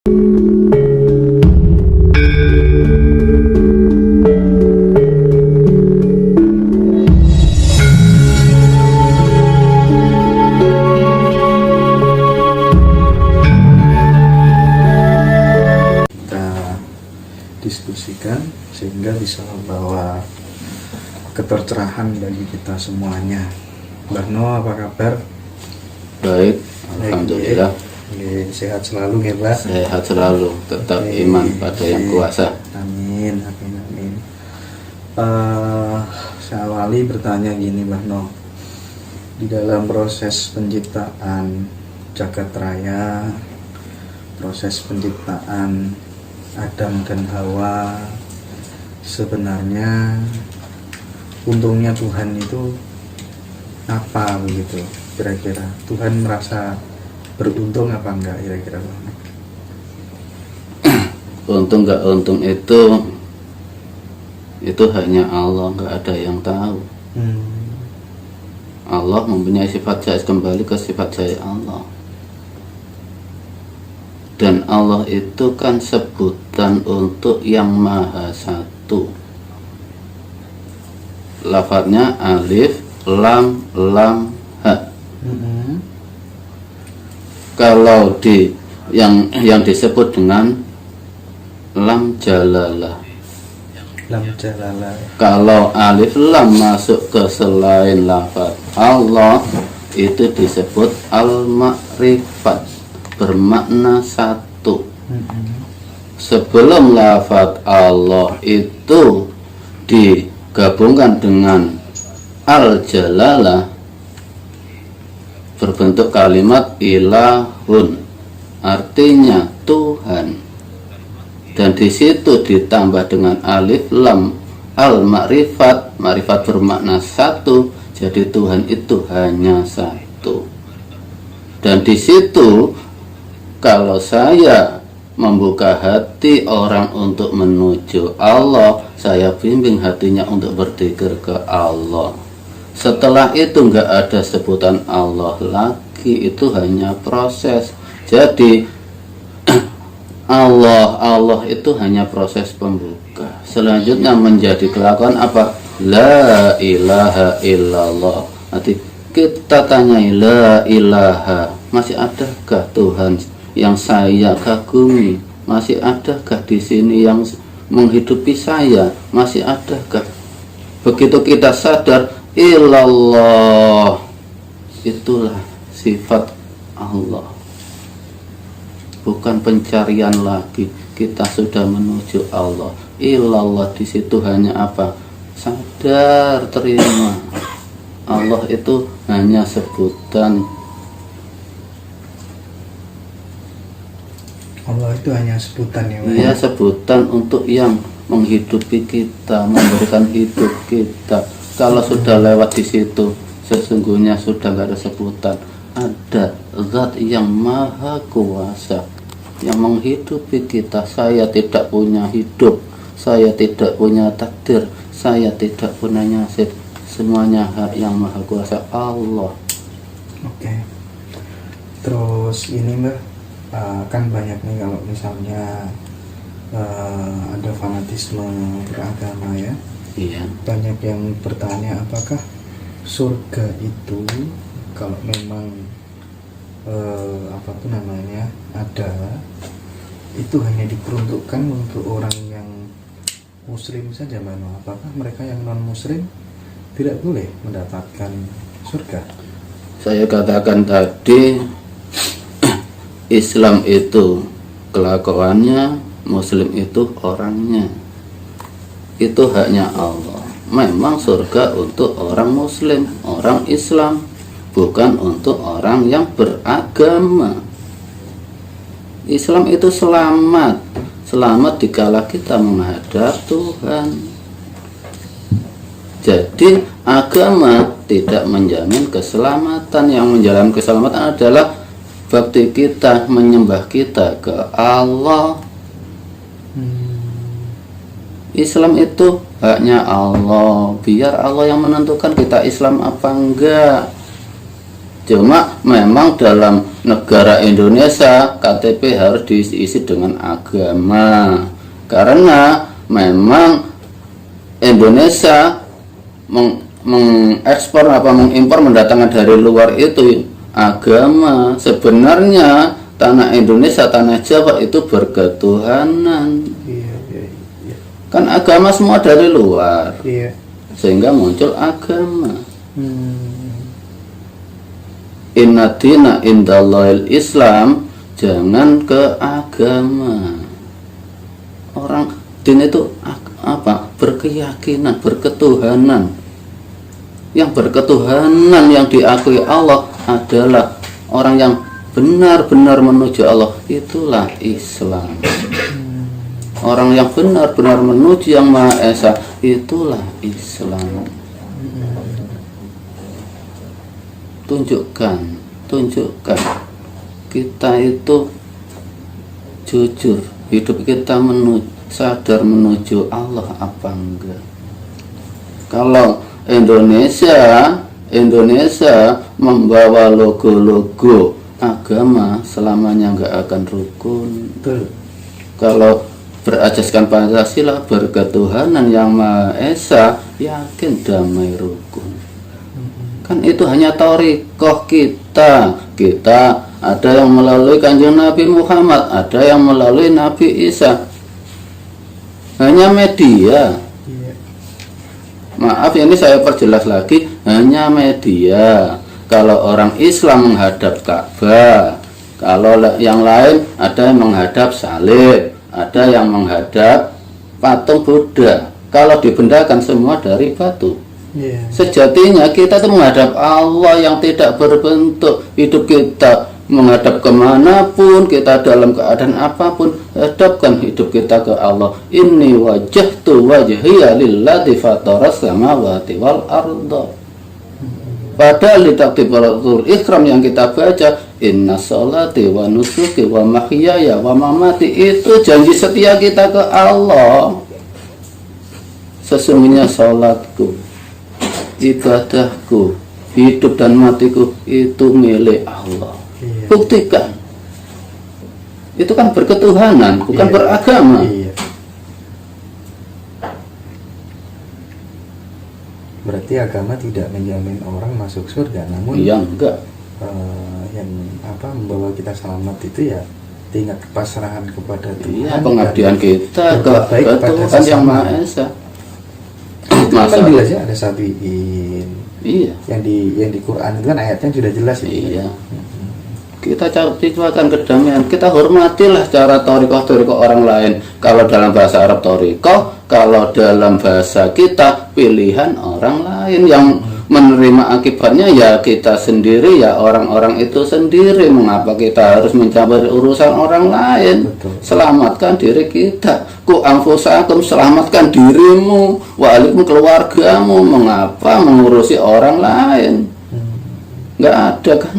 Diskusikan sehingga bisa membawa ketercerahan bagi kita semuanya. Mbah No, apa kabar? Baik, alhamdulillah. Sehat selalu ya, Mbak. Sehat selalu, tetap iman pada yang kuasa. Amin, amin, amin. Saya awali bertanya gini, Mbah No. Di dalam proses penciptaan jagat raya, proses penciptaan Adam dan Hawa, sebenarnya untungnya Tuhan itu apa begitu kira-kira? Tuhan merasa beruntung apa enggak kira-kira? Untung nggak untung itu hanya Allah, nggak ada yang tahu. Allah mempunyai sifat jaya, kembali ke sifat jaya Allah. Dan Allah itu kan sebutan untuk yang maha satu. Lafadznya alif, lam, ha. Kalau di yang disebut dengan lam jalalah. Lam jalalah. Kalau alif lam masuk ke selain lafadz Allah, itu disebut al-ma'rifat, bermakna satu. Sebelum lafadz Allah itu digabungkan dengan al-jalalah, berbentuk kalimat ilahun, artinya Tuhan. Dan di situ ditambah dengan alif lam al-ma'rifat, ma'rifat bermakna satu, jadi Tuhan itu hanya satu. Dan di situ kalau saya membuka hati orang untuk menuju Allah, saya bimbing hatinya untuk berzikir ke Allah. Setelah itu nggak ada sebutan Allah lagi, itu hanya proses. Jadi Allah itu hanya proses pembuka. Selanjutnya menjadi kelakuan apa? La ilaha illallah. Nanti kita tanyai la ilaha, masih adakah Tuhan yang saya kagumi? Masih adakah di sini yang menghidupi saya? Masih adakah? Begitu kita sadar illallah, itulah sifat Allah, bukan pencarian lagi. Kita sudah menuju Allah. Illallah di situ hanya apa? Sadar, terima. Allah itu hanya sebutan. Allah itu hanya sebutan ya, Pak? Ya, sebutan untuk yang menghidupi kita, memberikan hidup kita. Kalau sudah lewat di situ, sesungguhnya sudah nggak ada sebutan. Ada zat yang maha kuasa yang menghidupi kita. Saya tidak punya hidup, saya tidak punya takdir, saya tidak punya nasib. Semuanya hak yang maha kuasa Allah. Oke. Terus ini Mbak, kan banyak nih kalau misalnya ada fanatisme beragama ya. Iya. Banyak yang bertanya apakah surga itu kalau memang apapun namanya ada, itu hanya diperuntukkan untuk orang yang muslim saja, Mbak? Apakah mereka yang non muslim tidak boleh mendapatkan surga? Saya katakan tadi, Islam itu kelakuannya, Muslim itu orangnya. Itu haknya Allah. Memang surga untuk orang Muslim, orang Islam, bukan untuk orang yang beragama. Islam itu selamat, selamat dikala kita menghadap Tuhan. Jadi agama tidak menjamin keselamatan. Yang menjamin keselamatan adalah bakti kita, menyembah kita ke Allah. Islam itu haknya Allah, biar Allah yang menentukan kita Islam apa enggak. Cuma memang dalam negara Indonesia KTP harus diisi dengan agama, karena memang Indonesia mengekspor mengimpor mendatangkan dari luar itu agama. Sebenarnya tanah Indonesia, tanah Jawa itu berketuhanan. Iya, iya, iya. Kan agama semua dari luar, Iya. sehingga muncul agama. Hmm. Inna dina indallahil Islam, jangan ke agama. Orang din itu apa? Berkeyakinan, berketuhanan. Yang berketuhanan yang diakui Allah adalah orang yang benar-benar menuju Allah, itulah Islam. Orang yang benar-benar menuju yang Maha Esa, itulah Islam. Tunjukkan kita itu jujur, hidup kita sadar menuju Allah apa enggak. Kalau Indonesia membawa logo-logo agama, selamanya enggak akan rukun. Betul. Kalau berajaskan Pancasila, berketuhanan yang Maha Esa, yakin damai rukun. Kan itu hanya thariqah kita ada yang melalui Kanjeng Nabi Muhammad, ada yang melalui Nabi Isa. Hanya media. Iya. Maaf, ini saya perjelas lagi, hanya media. Kalau orang Islam menghadap Ka'bah, kalau yang lain ada yang menghadap salib, ada yang menghadap patung Buddha. Kalau dibendakan semua dari batu. Iya. Sejatinya kita itu menghadap Allah yang tidak berbentuk. Hidup kita menghadap kemanapun, kita dalam keadaan apapun, hadapkan hidup kita ke Allah. Inni wajjahtu wajhiya lilladzi fataras samawati wal arda. Padahal di takbiratul ihram yang kita baca, inna sholati wa nusuki wa mahyaya wa mamati, itu janji setia kita ke Allah. Sesungguhnya sholatku, ibadahku, hidup dan matiku itu milik Allah. Iya. Buktikan. Itu kan berketuhanan, bukan Iya. beragama. Iya. Berarti agama tidak menjamin orang masuk surga, namun Iya, enggak. yang membawa kita selamat itu ya tingkat kepasrahan kepada Tuhan. Iya, pengabdian kita ke berbuat baik kepada Tuhan yang sesama. Maha Esa. Kan jelas ya ada sabiin. Iya. Yang di Quran itu kan ayatnya sudah jelas itu. Iya. Kita ciptakan kedamaian, kita hormatilah cara thariqah orang lain. Kalau dalam bahasa Arab thariqah, kalau dalam bahasa kita pilihan orang lain. Yang menerima akibatnya ya kita sendiri, ya orang-orang itu sendiri. Mengapa kita harus mencampuri urusan orang lain? Betul. Selamatkan diri kita. Ku anfusakum, selamatkan dirimu, wa alikum, keluargamu. Mengapa mengurusi orang lain? Nggak ada kan?